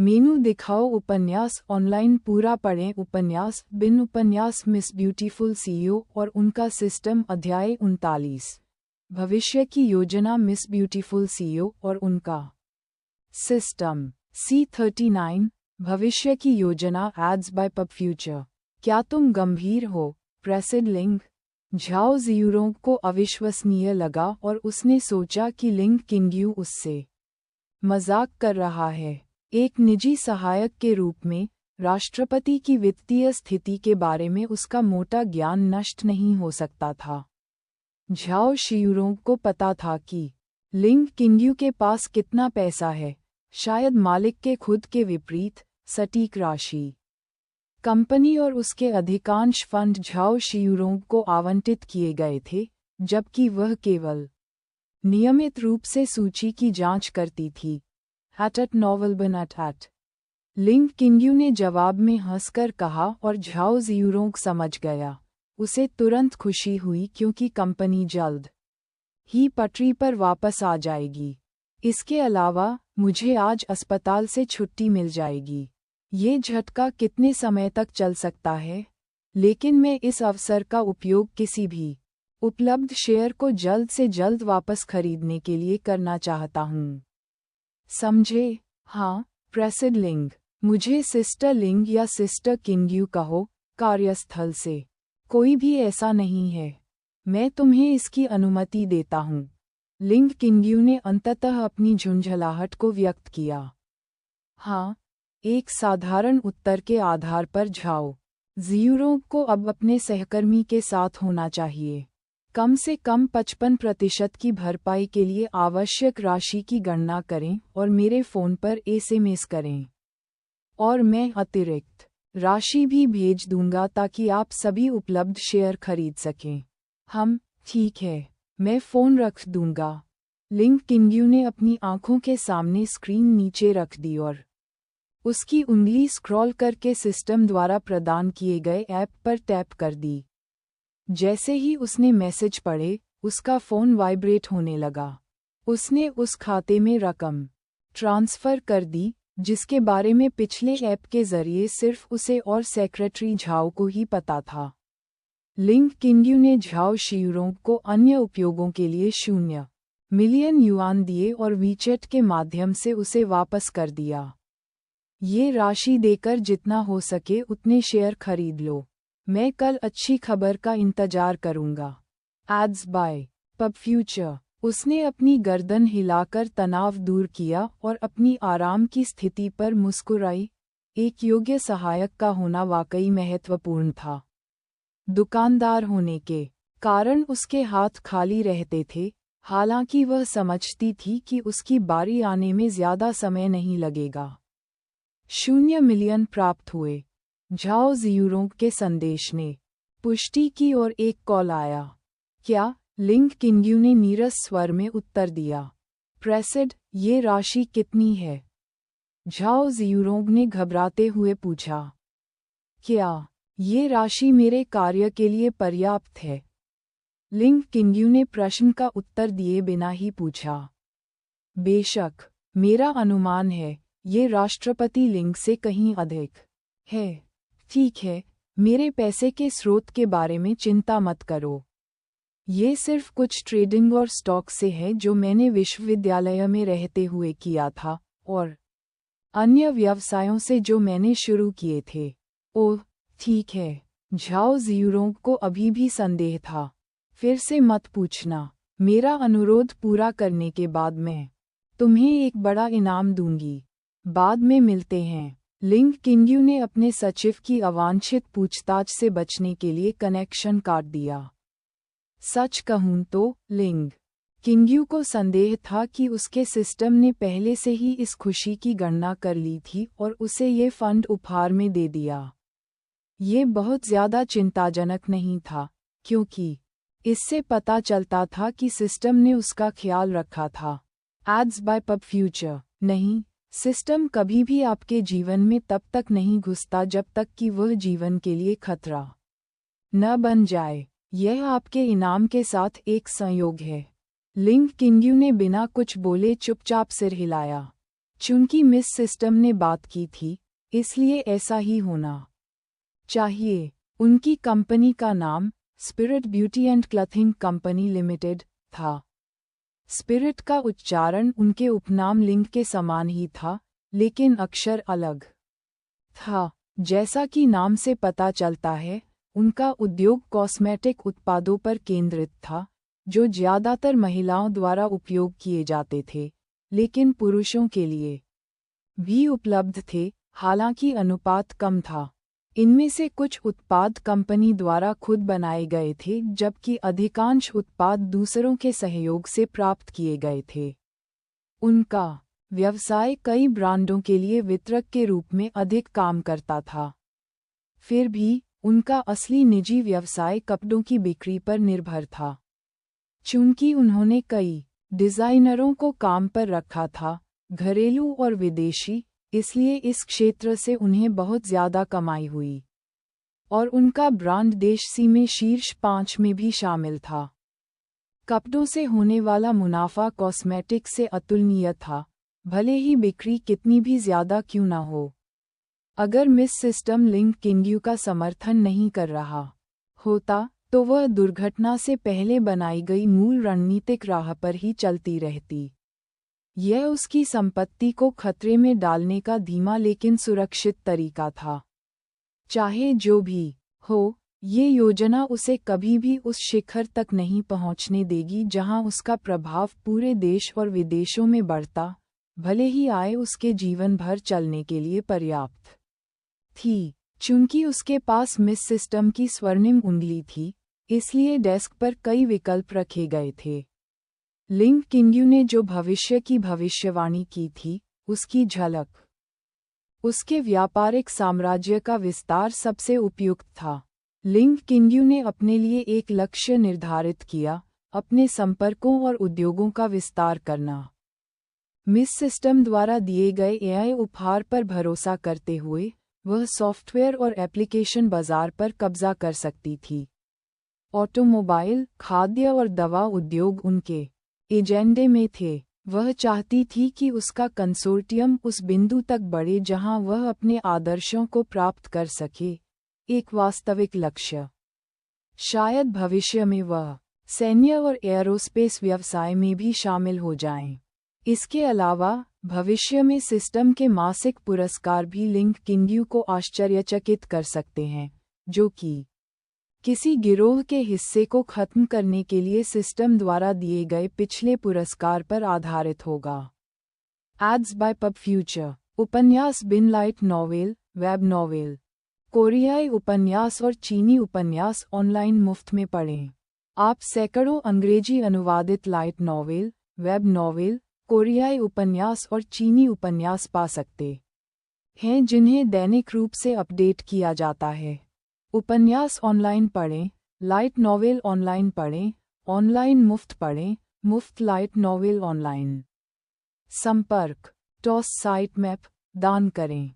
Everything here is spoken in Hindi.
मेनू दिखाओ उपन्यास ऑनलाइन पूरा पढ़ें उपन्यास बिन उपन्यास मिस ब्यूटीफुल सीईओ और उनका सिस्टम अध्याय 39 भविष्य की योजना मिस ब्यूटीफुल सीईओ और उनका सिस्टम C39 भविष्य की योजना एड्स बाय पब फ्यूचर। क्या तुम गंभीर हो? प्रेसिड लिंग। झाओ जियूरोंग को अविश्वसनीय लगा और उसने सोचा कि लिंग किंग्यू उससे मजाक कर रहा है। एक निजी सहायक के रूप में राष्ट्रपति की वित्तीय स्थिति के बारे में उसका मोटा ज्ञान नष्ट नहीं हो सकता था। झाओ शियूरोंग को पता था कि लिंग किंग्यू के पास कितना पैसा है, शायद मालिक के खुद के विपरीत सटीक राशि। कंपनी और उसके अधिकांश फंड झाओ शियूरोंग को आवंटित किए गए थे, जबकि वह केवल नियमित रूप से सूची की जांच करती थी। एट नॉवल बन एट लिंग किंग्यू ने जवाब में हंसकर कहा और झाओ जियूरोंग समझ गया। उसे तुरंत खुशी हुई क्योंकि कंपनी जल्द ही पटरी पर वापस आ जाएगी। इसके अलावा मुझे आज अस्पताल से छुट्टी मिल जाएगी। ये झटका कितने समय तक चल सकता है, लेकिन मैं इस अवसर का उपयोग किसी भी उपलब्ध शेयर को जल्द से जल्द वापस खरीदने के लिए करना चाहता हूँ। समझे? हाँ, प्रेसिड लिंग। मुझे सिस्टर लिंग या सिस्टर किंग्यू कहो। कार्यस्थल से कोई भी ऐसा नहीं है। मैं तुम्हें इसकी अनुमति देता हूँ। लिंग किंग्यू ने अंततः अपनी झुंझलाहट को व्यक्त किया। हाँ, एक साधारण उत्तर के आधार पर झाओ जियूरोंग को अब अपने सहकर्मी के साथ होना चाहिए। कम से कम 55% की भरपाई के लिए आवश्यक राशि की गणना करें और मेरे फ़ोन पर SMS करें। और मैं अतिरिक्त राशि भी भेज दूंगा ताकि आप सभी उपलब्ध शेयर खरीद सकें। ठीक है, मैं फ़ोन रख दूंगा। लिंग किंग्यू ने अपनी आंखों के सामने स्क्रीन नीचे रख दी और उसकी उंगली स्क्रॉल करके सिस्टम द्वारा प्रदान किए गए ऐप पर टैप कर दी। जैसे ही उसने मैसेज पढ़े, उसका फ़ोन वाइब्रेट होने लगा। उसने उस खाते में रकम ट्रांसफ़र कर दी जिसके बारे में पिछले ऐप के जरिए सिर्फ उसे और सेक्रेटरी झाओ को ही पता था। लिंग किंग्यू ने झाओ शियूरोंग को अन्य उपयोगों के लिए 0 मिलियन युआन दिए और वीचेट के माध्यम से उसे वापस कर दिया। ये राशि देकर जितना हो सके उतने शेयर खरीद लो। मैं कल अच्छी खबर का इंतजार करूंगा। Ads by PubFuture. उसने अपनी गर्दन हिलाकर तनाव दूर किया और अपनी आराम की स्थिति पर मुस्कुराई। एक योग्य सहायक का होना वाकई महत्वपूर्ण था। दुकानदार होने के कारण उसके हाथ खाली रहते थे, हालांकि वह समझती थी कि उसकी बारी आने में ज्यादा समय नहीं लगेगा। 0 मिलियन प्राप्त हुए। झाओ जियूरोंग के संदेश ने पुष्टि की और एक कॉल आया। क्या? लिंग किंग्यू ने नीरस स्वर में उत्तर दिया। प्रेसिड, ये राशि कितनी है? झाओ जियूरोंग ने घबराते हुए पूछा। क्या ये राशि मेरे कार्य के लिए पर्याप्त है? लिंग किंग्यू ने प्रश्न का उत्तर दिए बिना ही पूछा। बेशक, मेरा अनुमान है ये राष्ट्रपति लिंग से कहीं अधिक है। ठीक है, मेरे पैसे के स्रोत के बारे में चिंता मत करो। ये सिर्फ कुछ ट्रेडिंग और स्टॉक से है जो मैंने विश्वविद्यालय में रहते हुए किया था, और अन्य व्यवसायों से जो मैंने शुरू किए थे। ओह, ठीक है। झाओ जियूरोंग को अभी भी संदेह था। फिर से मत पूछना। मेरा अनुरोध पूरा करने के बाद मैं तुम्हें एक बड़ा इनाम दूंगी। बाद में मिलते हैं। लिंग किंग्यू ने अपने सचिव की अवांछित पूछताछ से बचने के लिए कनेक्शन काट दिया। सच कहूं तो, लिंग किंग्यू को संदेह था कि उसके सिस्टम ने पहले से ही इस खुशी की गणना कर ली थी और उसे ये फंड उपहार में दे दिया। ये बहुत ज़्यादा चिंताजनक नहीं था, क्योंकि इससे पता चलता था कि सिस्टम ने उसका ख्याल रखा था। Ads by PubFuture. नहीं, सिस्टम कभी भी आपके जीवन में तब तक नहीं घुसता जब तक कि वह जीवन के लिए खतरा न बन जाए। यह आपके इनाम के साथ एक संयोग है। लिंग किंग्यू ने बिना कुछ बोले चुपचाप सिर हिलाया। चूंकि मिस सिस्टम ने बात की थी, इसलिए ऐसा ही होना चाहिए। उनकी कंपनी का नाम spirit beauty and clothing company limited था। स्पिरिट का उच्चारण उनके उपनाम लिंग के समान ही था, लेकिन अक्षर अलग था। जैसा कि नाम से पता चलता है, उनका उद्योग कॉस्मेटिक उत्पादों पर केंद्रित था, जो ज्यादातर महिलाओं द्वारा उपयोग किए जाते थे, लेकिन पुरुषों के लिए भी उपलब्ध थे, हालांकि अनुपात कम था। इनमें से कुछ उत्पाद कंपनी द्वारा खुद बनाए गए थे, जबकि अधिकांश उत्पाद दूसरों के सहयोग से प्राप्त किए गए थे। उनका व्यवसाय कई ब्रांडों के लिए वितरक के रूप में अधिक काम करता था। फिर भी उनका असली निजी व्यवसाय कपड़ों की बिक्री पर निर्भर था। चूंकि उन्होंने कई डिजाइनरों को काम पर रखा था, घरेलू और विदेशी, इसलिए इस क्षेत्र से उन्हें बहुत ज्यादा कमाई हुई और उनका ब्रांड देशी में शीर्ष 5 में भी शामिल था। कपड़ों से होने वाला मुनाफा कॉस्मेटिक से अतुलनीय था, भले ही बिक्री कितनी भी ज्यादा क्यों न हो। अगर मिस सिस्टम लिंग किंग्यू का समर्थन नहीं कर रहा होता, तो वह दुर्घटना से पहले बनाई गई मूल रणनीतिक राह पर ही चलती रहती। यह उसकी संपत्ति को खतरे में डालने का धीमा लेकिन सुरक्षित तरीका था। चाहे जो भी हो, ये योजना उसे कभी भी उस शिखर तक नहीं पहुंचने देगी जहां उसका प्रभाव पूरे देश और विदेशों में बढ़ता, भले ही आय उसके जीवन भर चलने के लिए पर्याप्त थी। चूंकि उसके पास मिस सिस्टम की स्वर्णिम उंगली थी, इसलिए डेस्क पर कई विकल्प रखे गए थे। लिंग किंग्यू ने जो भविष्य की भविष्यवाणी की थी, उसकी झलक उसके व्यापारिक साम्राज्य का विस्तार सबसे उपयुक्त था। लिंग किंग्यू ने अपने लिए एक लक्ष्य निर्धारित किया, अपने संपर्कों और उद्योगों का विस्तार करना। मिस सिस्टम द्वारा दिए गए एआई उपहार पर भरोसा करते हुए, वह सॉफ्टवेयर और एप्लीकेशन बाजार पर कब्जा कर सकती थी। ऑटोमोबाइल, खाद्य और दवा उद्योग उनके एजेंडे में थे। वह चाहती थी कि उसका कंसोर्टियम उस बिंदु तक बढ़े जहां वह अपने आदर्शों को प्राप्त कर सके, एक वास्तविक लक्ष्य। शायद भविष्य में वह सैन्य और एयरोस्पेस व्यवसाय में भी शामिल हो जाएं। इसके अलावा भविष्य में सिस्टम के मासिक पुरस्कार भी लिंग किंग्यू को आश्चर्यचकित कर सकते हैं, जो कि किसी गिरोह के हिस्से को खत्म करने के लिए सिस्टम द्वारा दिए गए पिछले पुरस्कार पर आधारित होगा। Ads by PubFuture. उपन्यास बिन लाइट नॉवेल, वेब नॉवेल। कोरियाई उपन्यास और चीनी उपन्यास ऑनलाइन मुफ्त में पढ़ें। आप सैकड़ों अंग्रेजी अनुवादित लाइट नॉवेल, वेब नॉवेल, कोरियाई उपन्यास और चीनी उपन्यास पा सकते हैं जिन्हें दैनिक रूप से अपडेट किया जाता है। उपन्यास ऑनलाइन पढ़ें, लाइट नॉवेल ऑनलाइन पढ़ें, ऑनलाइन मुफ्त पढ़ें, मुफ्त लाइट नॉवेल ऑनलाइन। संपर्क टॉस साइट मैप दान करें।